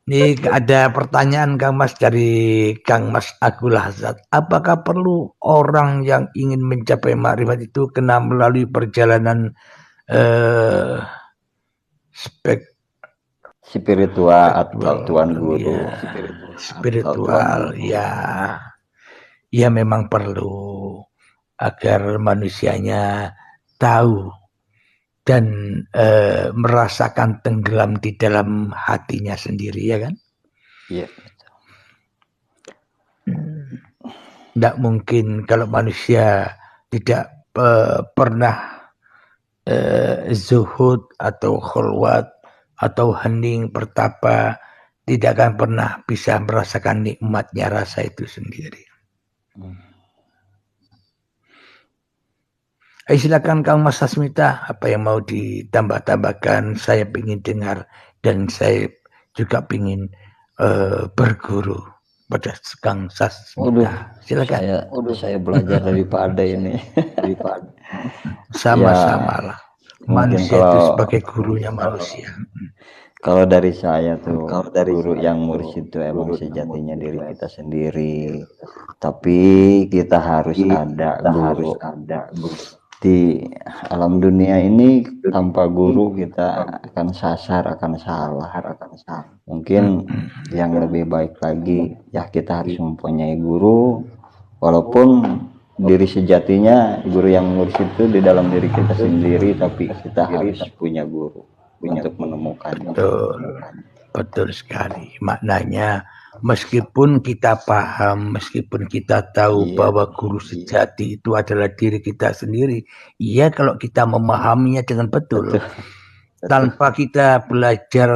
Ini ada pertanyaan Kang Mas dari Kang Mas Agul Hazat. Apakah perlu orang yang ingin mencapai makrifat itu kena melalui perjalanan eh, spek Spiritual atau tuan spiritual, guru, ya, atau tuan spiritual, guru. ya, ya memang perlu agar manusianya tahu dan merasakan tenggelam di dalam hatinya sendiri, ya kan? Iya. Tidak mungkin kalau manusia tidak pernah zuhud atau khulwat atau hening bertapa, tidak akan pernah bisa merasakan nikmatnya rasa itu sendiri. Silakan Kang Mas Sasmita, apa yang mau ditambah-tambahkan? Saya ingin dengar dan saya juga ingin berguru pada Kang Sasmita. Silakan. Saya belajar daripada ini. Sama-sama Ya, lah. mungkin Manusia itu sebagai gurunya manusia. kalau dari saya tuh guru yang mursyid itu emang sejatinya diri kita sendiri. Tapi kita harus ada guru. Di alam dunia ini tanpa guru kita akan sasar, akan salah. Mungkin yang lebih baik lagi ya kita harus mempunyai guru, walaupun diri sejatinya guru yang ngurus itu di dalam diri kita sendiri, tapi kita harus punya guru untuk menemukannya. Betul sekali. Maknanya meskipun kita paham, meskipun kita tahu bahwa guru sejati itu adalah diri kita sendiri, iya kalau kita memahaminya dengan betul. Tanpa kita belajar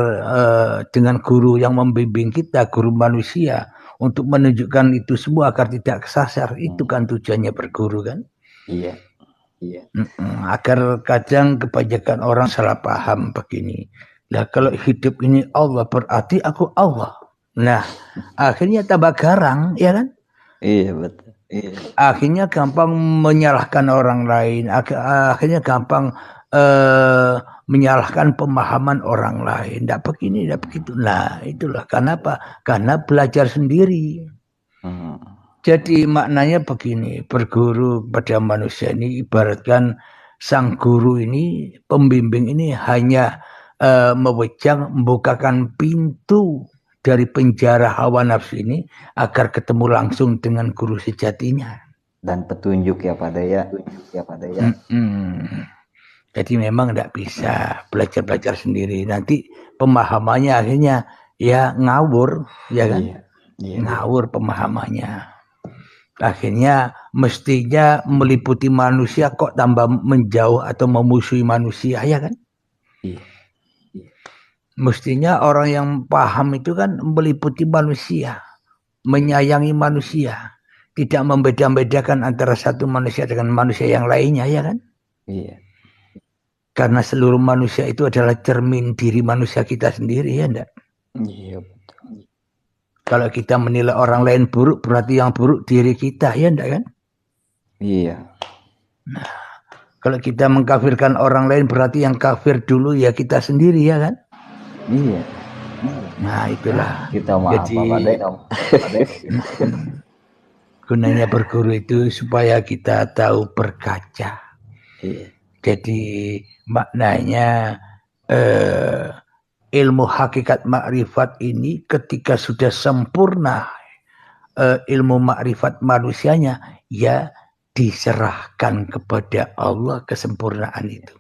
dengan guru yang membimbing kita, guru manusia, untuk menunjukkan itu semua agar tidak kesasar, itu kan tujuannya berguru kan? Iya. Agar kadang kebanyakan orang salah paham begini. Nah kalau hidup ini Allah berarti aku Allah. Nah akhirnya tambah garang, ya kan? Iya betul. Akhirnya gampang menyalahkan orang lain. Akhirnya gampang menyalahkan pemahaman orang lain. Tidak begini, tidak begitu. Nah itulah kenapa? Karena belajar sendiri. Jadi maknanya begini, berguru pada manusia ini ibaratkan sang guru ini, pembimbing ini hanya membukakan pintu dari penjara hawa nafsu ini agar ketemu langsung dengan guru sejatinya. Dan petunjuk ya Pak Daya. Jadi memang tidak bisa belajar sendiri. Nanti pemahamannya akhirnya ya ngawur, ya kan? Ngawur pemahamannya. Akhirnya mestinya meliputi manusia kok tambah menjauh atau memusuhi manusia, ya kan? Mestinya orang yang paham itu kan meliputi manusia, menyayangi manusia, tidak membeda-bedakan antara satu manusia dengan manusia yang lainnya, ya kan? Iya. Karena seluruh manusia itu adalah cermin diri manusia kita sendiri, ya enggak? Iya betul. Kalau kita menilai orang lain buruk, berarti yang buruk diri kita, ya enggak kan? Iya. Nah, kalau kita mengkafirkan orang lain, berarti yang kafir dulu ya kita sendiri, ya kan? Iya. Nah itulah. Kita maaf Jadi Pak Dek. gunanya berguru itu supaya kita tahu berkaca. Iya. Jadi maknanya ilmu hakikat makrifat ini ketika sudah sempurna ilmu makrifat manusianya, ya diserahkan kepada Allah kesempurnaan itu.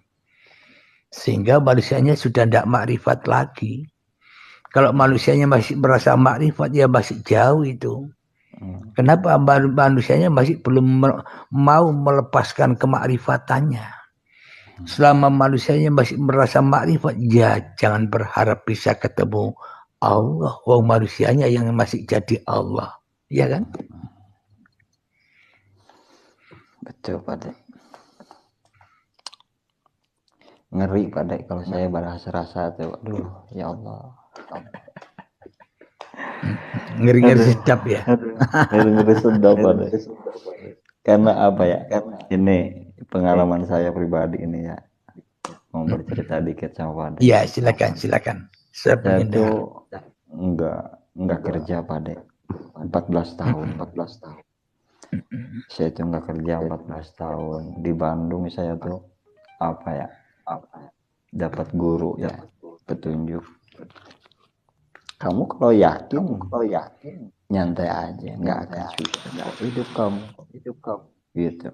Sehingga manusianya sudah tidak makrifat lagi. Kalau manusianya masih merasa makrifat, ya masih jauh itu. Kenapa manusianya masih belum mau melepaskan kemakrifatannya? Selama manusianya masih merasa makrifat, ya jangan berharap bisa ketemu Allah. Wong manusianya yang masih jadi Allah, ya kan? Betul Pak Dek. Ngeri Pak Dek kalau saya berasa-rasa tuh. Aduh, ya Allah. Ngeri-ngeri sedap ya. Ngeri-ngeri sedap Pak Dek. Karena apa ya? Ini pengalaman saya pribadi ini ya. Mau bercerita dikit sama Pak Dek. Ya silakan. Saya tuh enggak kerja Pak 14 tahun. Saya tuh enggak kerja 14 tahun. Di Bandung saya tuh apa ya? Dapat guru ya, petunjuk. Kamu kalau yakin nyantai aja, enggak akan susah hidup kamu. Gitu.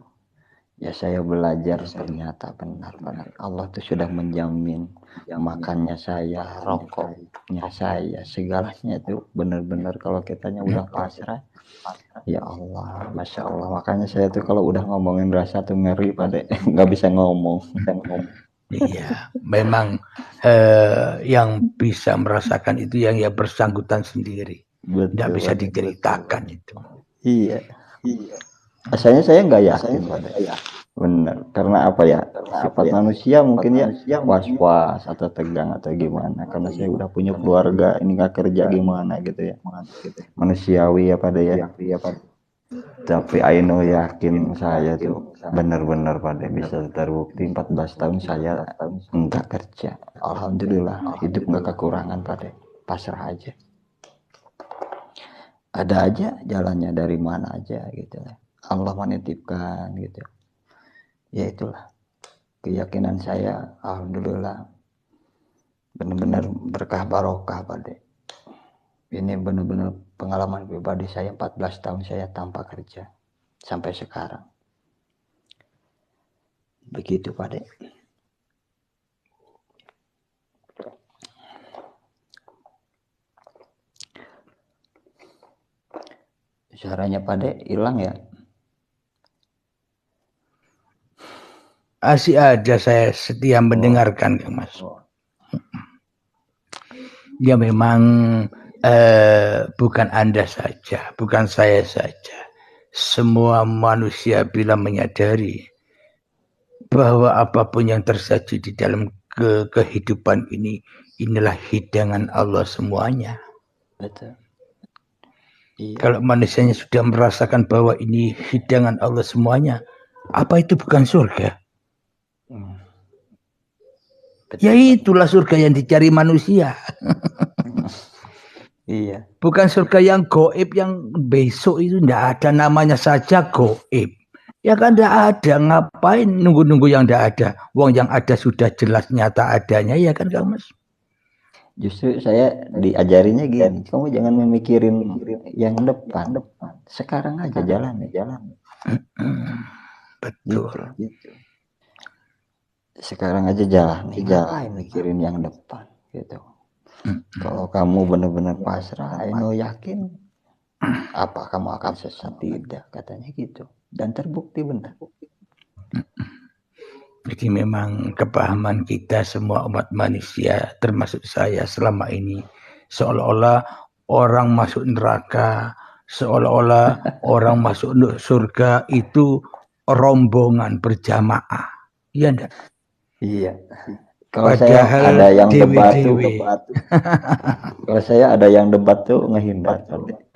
Ya saya belajar ternyata benar. Allah tuh sudah menjamin makannya saya, rokoknya saya, segalanya itu benar-benar kalau kitanya udah pasrah. Ya Allah, Masya Allah. Makanya saya tuh kalau udah ngomongin rasa tuh ngeri Pak, nggak bisa ngomong. Iya, memang yang bisa merasakan itu yang ya bersangkutan sendiri. Tidak bisa diceritakan itu. Iya. Asalnya saya nggak yakin Pak. Benar, karena apa ya? Sifat manusia mungkin ya was-was atau tegang atau gimana. Karena saya udah punya keluarga, ini nggak kerja gimana gitu ya. Manusiawi ya pada ya. Tapi Aino yakin saya tuh benar-benar pada bisa terbukti 14 tahun saya enggak kerja. Alhamdulillah hidup nggak kekurangan pada, pasrah aja. Ada aja jalannya dari mana aja gitu. Allah menitipkan gitu. Ya itulah keyakinan saya, alhamdulillah benar-benar berkah barokah Pak. Ini benar-benar pengalaman pribadi saya 14 tahun saya tanpa kerja sampai sekarang. Begitu Pak. Suaranya Pak hilang ya? Masih ada, saya setia mendengarkan Kang Mas. Ya memang bukan Anda saja, bukan saya saja. Semua manusia bila menyadari bahwa apapun yang tersaji di dalam kehidupan ini, inilah hidangan Allah semuanya. Betul. Iya. Kalau manusianya sudah merasakan bahwa ini hidangan Allah semuanya, apa itu bukan surga? Ya itulah surga yang dicari manusia. Iya. Bukan surga yang goib, yang besok itu tidak ada, namanya saja goib. Ya kan tidak ada, ngapain nunggu-nunggu yang tidak ada? Wong yang ada sudah jelas nyata adanya, ya kan Kang Mas? Justru saya diajarinya gini, kamu jangan memikirin yang depan. Sekarang aja jalan. Betul. Gitu. Sekarang aja jalan, mikirin yang depan gitu. Kalau kamu benar-benar pasrah, Aino yakin apa kamu akan sesat, tidak katanya gitu, dan terbukti benar. Jadi memang kepahaman kita semua umat manusia, termasuk saya selama ini, seolah-olah orang masuk neraka, seolah-olah orang masuk surga itu rombongan berjamaah. Iya enggak? Iya. Kalau saya ada yang debat tuh, kalau saya ada yang debat tuh ngehindar,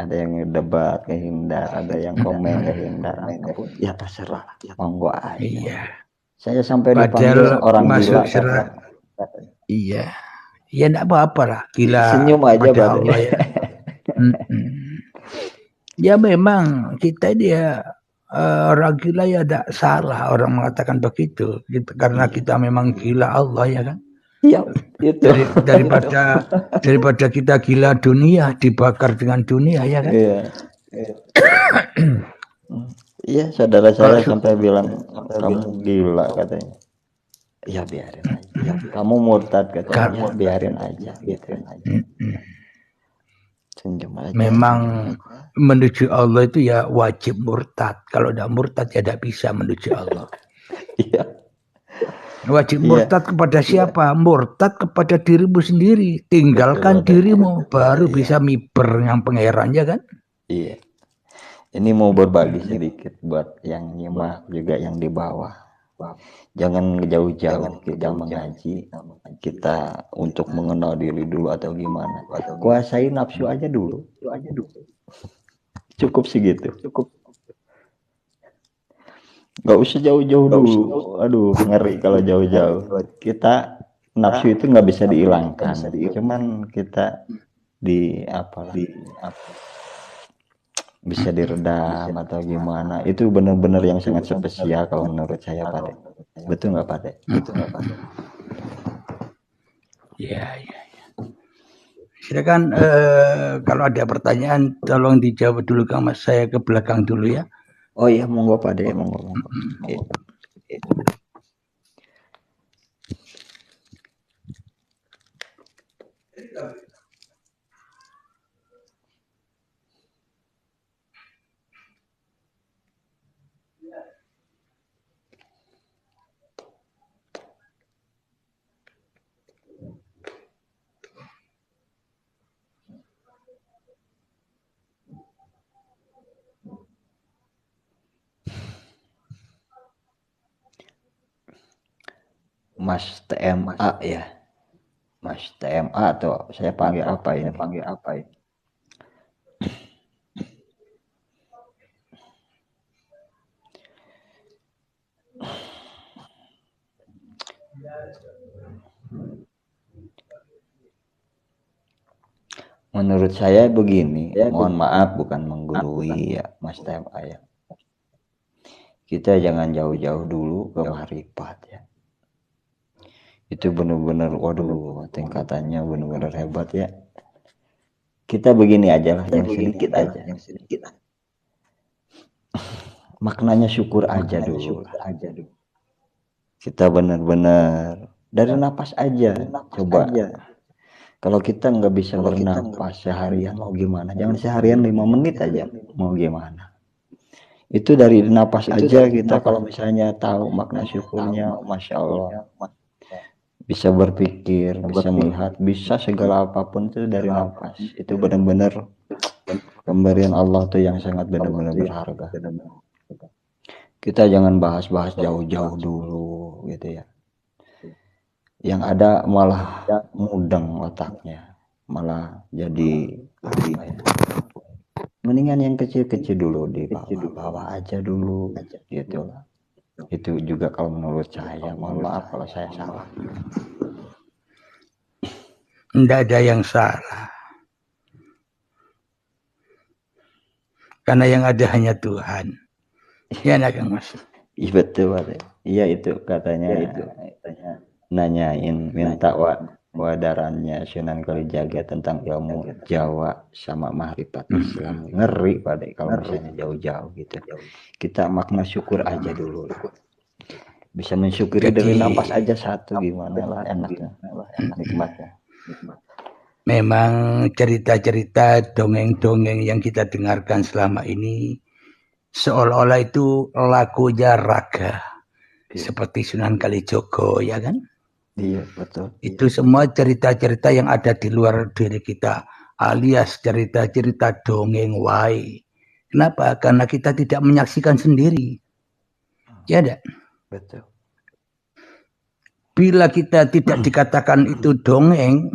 ada yang debat ngehindar, ada yang komen ngehindar, ya terserah, monggo aja. Iya. Saya sampai dipanggil orang gila. Iya. Ya enggak apa-apa lah, gila. Senyum aja Allah ya. Ya memang kita dia orang gila ya tidak salah orang mengatakan begitu, karena kita memang gila Allah ya kan. Iya, itu. Daripada kita gila dunia, dibakar dengan dunia ya kan. Iya. Iya, saudara saya sampai bilang kamu gila katanya. Ya biarin aja. Kamu murtad katanya. Ya, biarin aja gitu. Memang menuju Allah itu ya wajib murtad. Kalau tidak murtad ya tidak bisa menuju Allah. Iya. Wajib murtad kepada siapa? Murtad kepada dirimu sendiri. Tinggalkan dirimu, baru bisa miber yang pangerannya kan? Iya. Ini mau berbagi sedikit buat yang nyimak juga yang di bawah. Jangan jauh-jauh kita mengaji, kita untuk mengenal diri dulu atau gimana. Kuasai nafsu aja dulu. Cukup segitu. Gak usah jauh-jauh dulu. Aduh, ngeri kalau jauh-jauh. Kita nafsu itu nggak bisa dihilangkan. Cuman kita bisa diredam atau gimana. Itu benar-benar yang sangat spesial kalau menurut saya, Pak De. Betul nggak, Pak De? Ya. Silakan kalau ada pertanyaan tolong dijawab dulu Kang Mas, saya ke belakang dulu ya. Oh iya, monggo Pak De, monggo. Mas TMA ya. Mas TMA atau saya panggil apa ini? Menurut saya begini, mohon maaf bukan menggurui ya Mas TMA ya. Kita jangan jauh-jauh dulu ke makrifat ya. Itu benar-benar waduh tingkatannya benar-benar hebat ya. Kita begini aja lah, yang sedikit aja. Maknanya syukur aja dulu. Kita benar-benar dari napas aja. Coba. Kalau kita nggak bisa bernapas seharian mau gimana? Jangan seharian 5 menit aja mau gimana? Itu dari napas aja kita kalau misalnya tahu makna syukurnya, Masya Allah. Bisa berpikir, bisa melihat, bisa segala apapun itu dari nafas. Itu benar-benar pemberian Allah tuh yang sangat benar-benar berharga. Kita jangan bahas-bahas jauh-jauh dulu gitu ya. Yang ada malah mudeng otaknya, malah jadi apa ya? Mendingan yang kecil-kecil dulu dibawa aja dulu gitu lah. Itu juga kalau menurut saya, mohon maaf kalau saya salah. Tidak ada yang salah. Karena yang ada hanya Tuhan. Ya, Kang Mas. Iya betul, Pak. Iya itu katanya nanyain minta wadarannya Sunan Kalijaga tentang ilmu Jawa sama makrifat Islam. Ngeri Pak kalau misalnya jauh-jauh gitu. Kita makna syukur aja dulu. Bisa mensyukuri dari napas aja satu gimana lah enaknya, nikmatnya. Memang cerita-cerita dongeng-dongeng yang kita dengarkan selama ini seolah-olah itu lakunya raga. Seperti Sunan Kalijogo ya kan? Iya betul. Itu semua cerita-cerita yang ada di luar diri kita alias cerita-cerita dongeng wae. Kenapa? Karena kita tidak menyaksikan sendiri. Ya ada. Betul. Bila kita tidak dikatakan itu dongeng,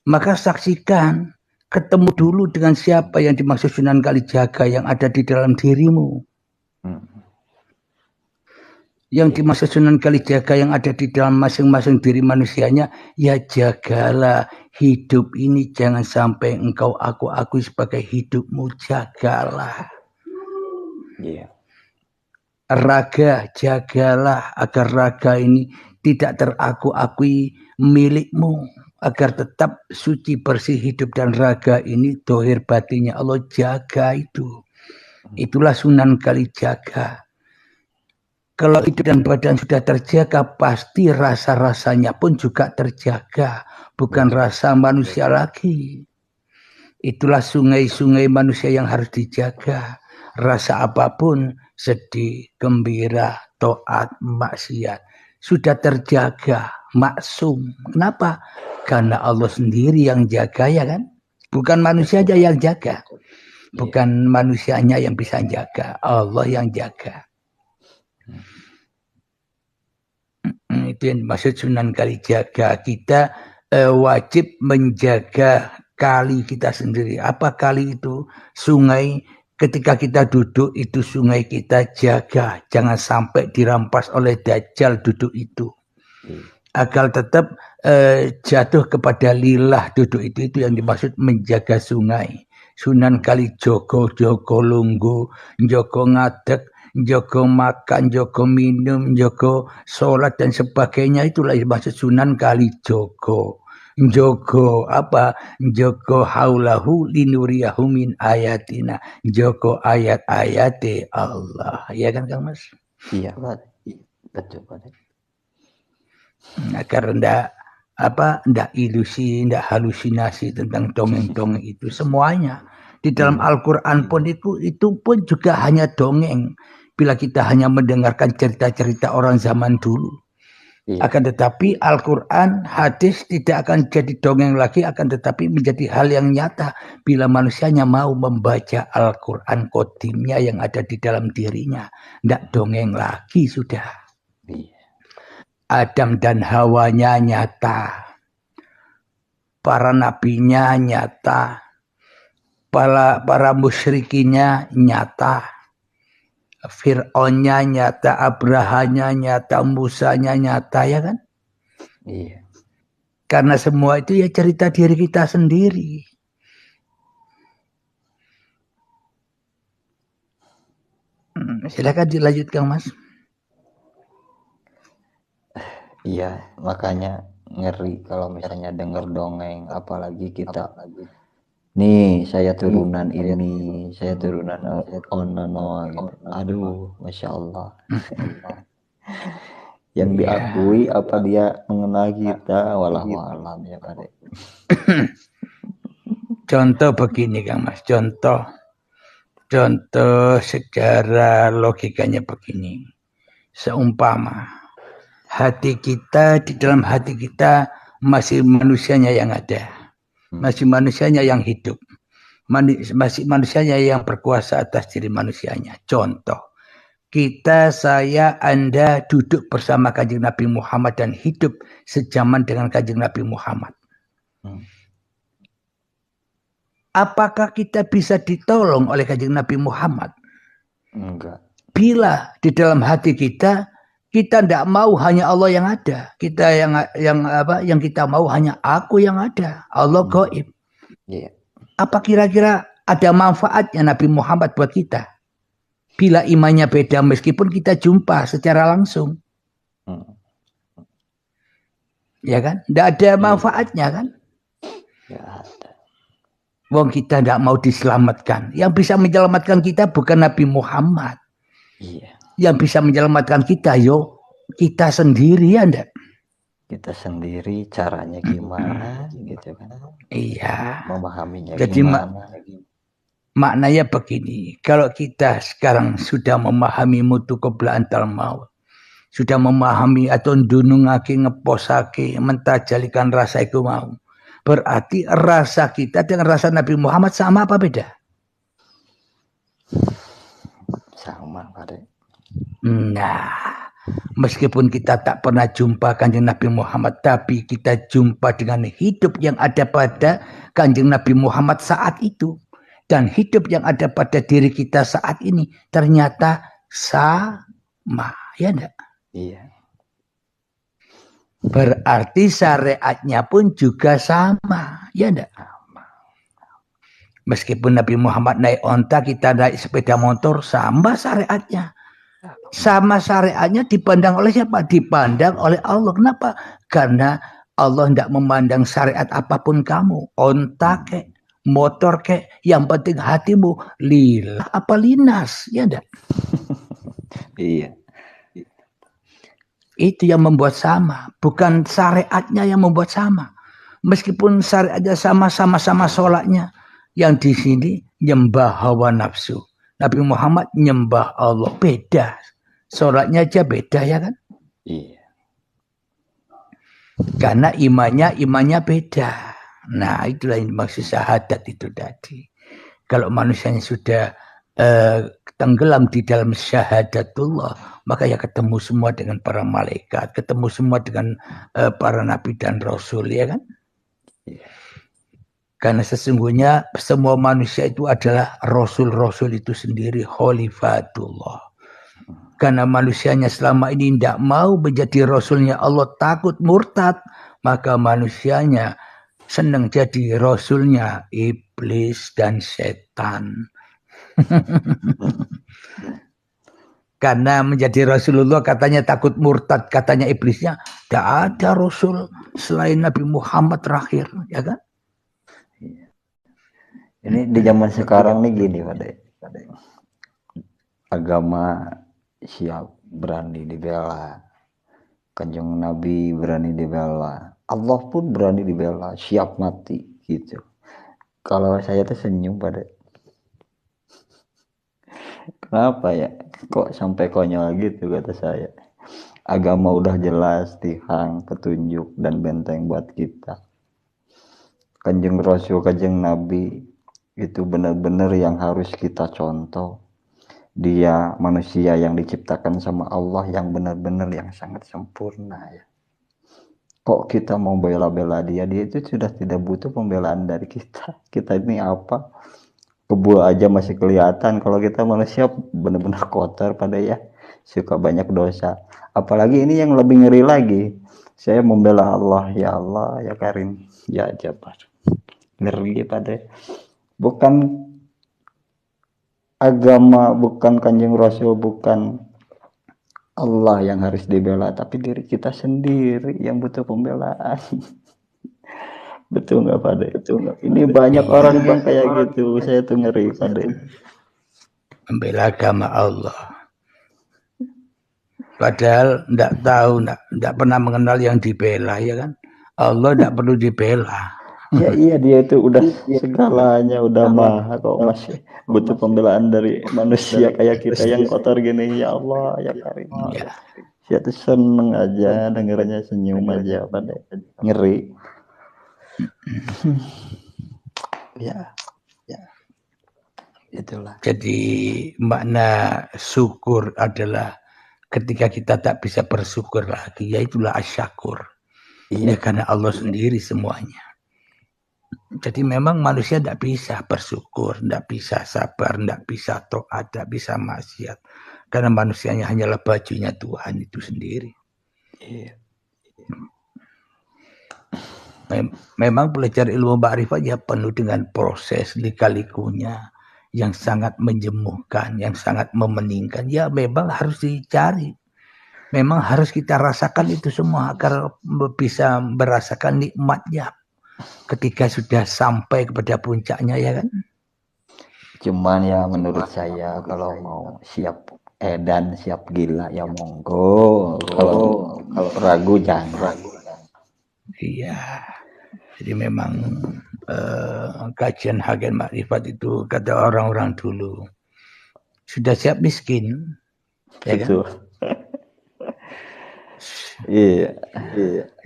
maka saksikan, ketemu dulu dengan siapa yang dimaksud Sunan Kalijaga yang ada di dalam dirimu. Yang dimaksud Sunan Kalijaga yang ada di dalam masing-masing diri manusianya, ya jagalah hidup ini, jangan sampai engkau aku akui sebagai hidupmu, jagalah. Iya. Raga, jagalah agar raga ini tidak teraku-akui milikmu, agar tetap suci bersih hidup dan raga ini dohir batinnya Allah, jaga itu. Itulah Sunan Kalijaga. Kalau itu dan badan sudah terjaga, pasti rasa-rasanya pun juga terjaga, bukan rasa manusia lagi. Itulah sungai-sungai manusia yang harus dijaga. Rasa apapun, sedih, gembira, taat, maksiat, sudah terjaga, maksum. Kenapa? Karena Allah sendiri yang jaga ya kan? Bukan manusia aja yang jaga. Bukan manusianya yang bisa jaga, Allah yang jaga. Itu yang maksud Sunan Kalijaga. Kita wajib menjaga kali kita sendiri. Apa kali itu? Sungai. Ketika kita duduk itu sungai kita jaga. Jangan sampai dirampas oleh Dajjal duduk itu. Agar tetap jatuh kepada lillah duduk itu yang dimaksud menjaga sungai. Sunan Kalijogo, Jogo Lunggu, Jogo ngadeg, Jogo makan, Jogo minum, Jogo sholat dan sebagainya, itulah dimaksud Sunan Kalijogo. Jogo apa? Jogo haulahu linuriyahu min ayatina. Jogo ayat-ayate Allah. Ya kan Kang Mas? Iya, betul. Agar ndak ilusi, ndak halusinasi tentang dongeng-dongeng itu semuanya. Di dalam Al-Quran pun itu pun juga hanya dongeng. Bila kita hanya mendengarkan cerita-cerita orang zaman dulu. Iya. Akan tetapi Al-Quran, hadis tidak akan jadi dongeng lagi, akan tetapi menjadi hal yang nyata bila manusianya mau membaca Al-Quran kodimnya yang ada di dalam dirinya. Tidak dongeng lagi sudah. Iya. Adam dan Hawanya nyata. Para nabinya nyata. Para musyrikinya nyata. Fir'aunnya nyata, Abrahanya nyata, Musanya nyata, ya kan? Iya. Karena semua itu ya cerita diri kita sendiri. Silakan dilanjutkan, Mas. Iya, makanya ngeri kalau misalnya dengar dongeng, apalagi kita nih saya turunan ini, saya turunan onono gitu. Aduh, masya Allah. Yang diakui apa dia mengenal kita, wallahu alam ya Pak. Contoh begini Kang Mas, contoh secara logikanya begini. Seumpama hati kita, di dalam hati kita masih manusianya yang ada. Masih manusianya yang hidup. Masih manusianya yang berkuasa atas diri manusianya. Contoh, kita, saya, Anda duduk bersama Kanjeng Nabi Muhammad dan hidup sejaman dengan Kanjeng Nabi Muhammad. Apakah kita bisa ditolong oleh Kanjeng Nabi Muhammad? Enggak. Bila di dalam hati kita tidak mau hanya Allah yang ada. Kita yang kita mau hanya aku yang ada. Allah gaib. Yeah. Apa kira-kira ada manfaatnya Nabi Muhammad buat kita? Bila imannya beda meskipun kita jumpa secara langsung. Ya kan? Tidak ada manfaatnya kan? Ya ada. Wong kita tidak mau diselamatkan. Yang bisa menyelamatkan kita bukan Nabi Muhammad. Iya. Yang bisa menyelamatkan kita kita sendiri, ya enggak? Kita sendiri, caranya gimana gitu kan? Iya. Memahaminya jadi gimana? Maknanya begini, kalau kita sekarang sudah memahami mutu qabla antal maut, sudah memahami atau dunungake ngeposake mentajalikan rasa itu mau, berarti rasa kita dengan rasa Nabi Muhammad sama apa beda? Sama, Pak. Nah, meskipun kita tak pernah jumpa Kanjeng Nabi Muhammad, tapi kita jumpa dengan hidup yang ada pada Kanjeng Nabi Muhammad saat itu. Dan hidup yang ada pada diri kita saat ini ternyata sama, ya enggak? Iya. Berarti syariatnya pun juga sama, ya enggak? Meskipun Nabi Muhammad naik onta, kita naik sepeda motor, sama syariatnya. Sama syariatnya dipandang oleh siapa? Dipandang oleh Allah. Kenapa? Karena Allah tidak memandang syariat apapun kamu. Onta kek, motor kek, yang penting hatimu lillah apa linas, ya enggak? Iya. Itu yang membuat sama, bukan syariatnya yang membuat sama. Meskipun syariatnya sama-sama sholatnya, yang di sini nyembah hawa nafsu. Nabi Muhammad nyembah Allah, beda. Sholatnya aja beda, ya kan? Iya. Karena imannya beda. Nah, itulah yang dimaksud syahadat itu tadi. Kalau manusianya sudah tenggelam di dalam syahadatullah, maka ya ketemu semua dengan para malaikat, ketemu semua dengan para nabi dan rasul, ya kan? Iya. Karena sesungguhnya semua manusia itu adalah rasul-rasul itu sendiri, khalifatullah. Karena manusianya selama ini tidak mau menjadi rasulnya Allah, takut murtad, maka manusianya senang jadi rasulnya iblis dan setan. Karena menjadi Rasulullah katanya takut murtad, katanya iblisnya tidak ada rasul selain Nabi Muhammad terakhir, ya kan? Ini di zaman sekarang nih gini, Pak De. Agama siap berani dibela, Kanjeng Nabi berani dibela, Allah pun berani dibela, siap mati gitu. Kalau saya tuh senyum, Pak De. Kenapa ya? Kok sampai konyol gitu kata saya. Agama udah jelas, tihang, petunjuk dan benteng buat kita. Kanjeng Rasul, Kanjeng Nabi itu benar-benar yang harus kita contoh. Dia manusia yang diciptakan sama Allah yang benar-benar yang sangat sempurna ya. Kok kita mau bela-bela dia itu sudah tidak butuh pembelaan dari kita. Kita ini apa? Kebul aja masih kelihatan. Kalau kita manusia benar-benar kotor pada ya, suka banyak dosa. Apalagi ini yang lebih ngeri lagi, saya membela Allah ya Karim ya Jabar, ngeri pada bukan agama, bukan Kanjeng Rasul, bukan Allah yang harus dibela, tapi diri kita sendiri yang butuh pembelaan. Betul nggak Pak De? Ini banyak orang yang kayak gitu, saya tuh ngeri Pak De. Membela agama Allah. Padahal tidak tahu, tidak pernah mengenal yang dibela, ya kan? Allah tidak perlu dibela. Ya iya, dia itu udah segalanya, udah maha, kok masih butuh pembelaan dari manusia kayak kita yang kotor gini. Ya Allah ya Karim. Ya. Saya tuh seneng aja dengernya, senyum aja Pak De. Ngeri. Ya. Itulah. Jadi makna syukur adalah ketika kita tak bisa bersyukur lagi, yaitulah asyakur. Iya. Ya, karena Allah sendiri semuanya. Jadi memang manusia tidak bisa bersyukur, tidak bisa sabar, tidak bisa taat, tidak bisa maksiat. Karena manusianya hanyalah bajunya Tuhan itu sendiri. Iya. Memang belajar ilmu ma'rifat ya penuh dengan proses lika-likunya yang sangat menjemuhkan, yang sangat memeningkan. Ya memang harus dicari. Memang harus kita rasakan itu semua agar bisa merasakan nikmatnya ketika sudah sampai kepada puncaknya, ya kan? Cuman ya menurut saya kalau mau siap edan, siap gila ya monggo. Kalau ragu jangan ragu. Iya. Jadi memang kajian Hakikat Makrifat itu kata orang-orang dulu sudah siap miskin, ya kan? Iya.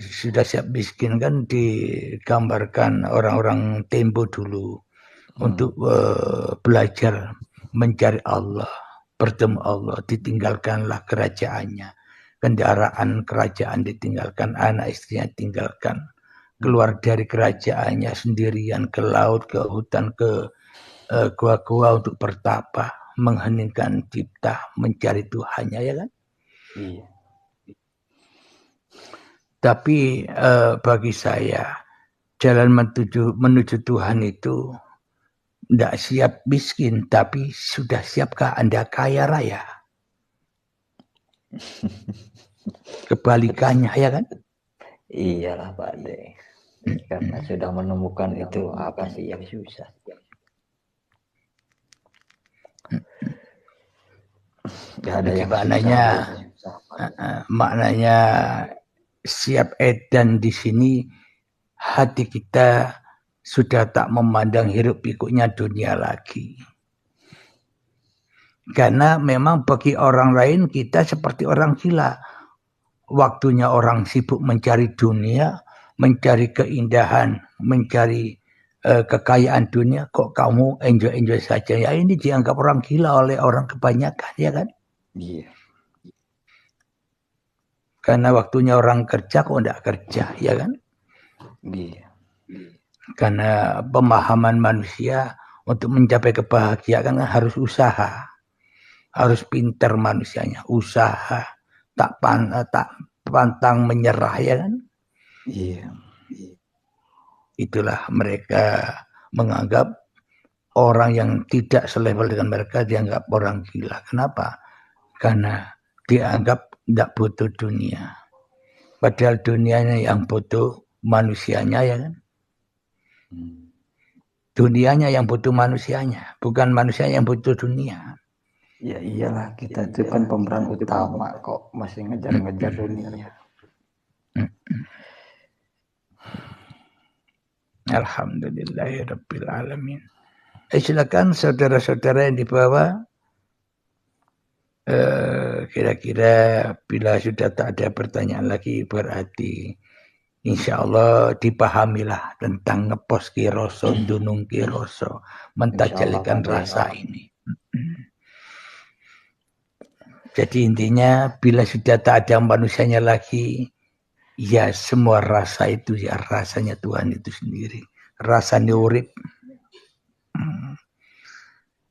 Sudah siap miskin kan digambarkan orang-orang tempo dulu untuk belajar mencari Allah, bertemu Allah, ditinggalkanlah kerajaannya, kendaraan kerajaan ditinggalkan, anak istrinya tinggalkan, keluar dari kerajaannya sendirian ke laut, ke hutan, ke gua-gua untuk bertapa, mengheningkan cipta, mencari Tuhannya, ya kan? Iya. Tapi bagi saya jalan menuju Tuhan itu tidak siap miskin, tapi sudah siapkah Anda kaya raya? Kebalikannya, ya kan? Iyalah Pak De. Karena sudah menemukan itu, apa sih yang susah? Gak ada yang maknanya siap edan di sini, hati kita sudah tak memandang hiruk pikuknya dunia lagi. Karena memang bagi orang lain kita seperti orang gila. Waktunya orang sibuk mencari dunia, mencari keindahan, mencari kekayaan dunia, kok kamu enjoy saja. Ya ini dianggap orang gila oleh orang kebanyakan, ya kan? Iya. Karena waktunya orang kerja kok enggak kerja, ya kan? Iya. Karena pemahaman manusia untuk mencapai kebahagiaan harus usaha. harus pintar manusianya, usaha, tak pantang menyerah, ya kan? Iya. Itulah mereka menganggap orang yang tidak selevel dengan mereka dianggap orang gila. Kenapa? Karena dianggap tidak butuh dunia. Padahal dunianya yang butuh manusianya, ya kan? Dunianya yang butuh manusianya, bukan manusia yang butuh dunia. Ya iyalah, kita itu kan pemeran utama kok masih ngejar-ngejar dunia. Alhamdulillahirabbil alamin. Silakan saudara-saudara yang dibawa. Kira-kira bila sudah tak ada pertanyaan lagi, berarti insya Allah dipahamilah tentang ngepos kiroso, dunung kiroso, mentajalikan rasa ini. Jadi intinya bila sudah tak ada manusianya lagi, ya semua rasa itu ya rasanya Tuhan itu sendiri. Rasanya urip.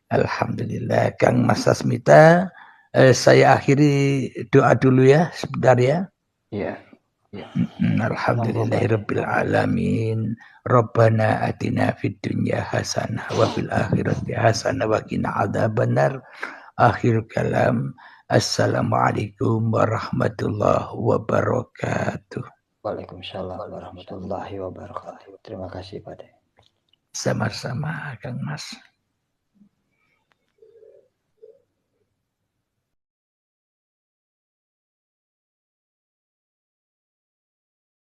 Alhamdulillah. Kang Mas Sasmita, saya akhiri doa dulu ya sebentar ya. Iya. Alhamdulillahirabbil alamin. Rabbana atina fid dunya hasanah wa fil akhirati hasanah wa qina adzabannar. Akhir kalam. Assalamualaikum warahmatullahi wabarakatuh. Waalaikumsalam warahmatullahi wabarakatuh. Terima kasih Pak. Sama-sama Kang Mas.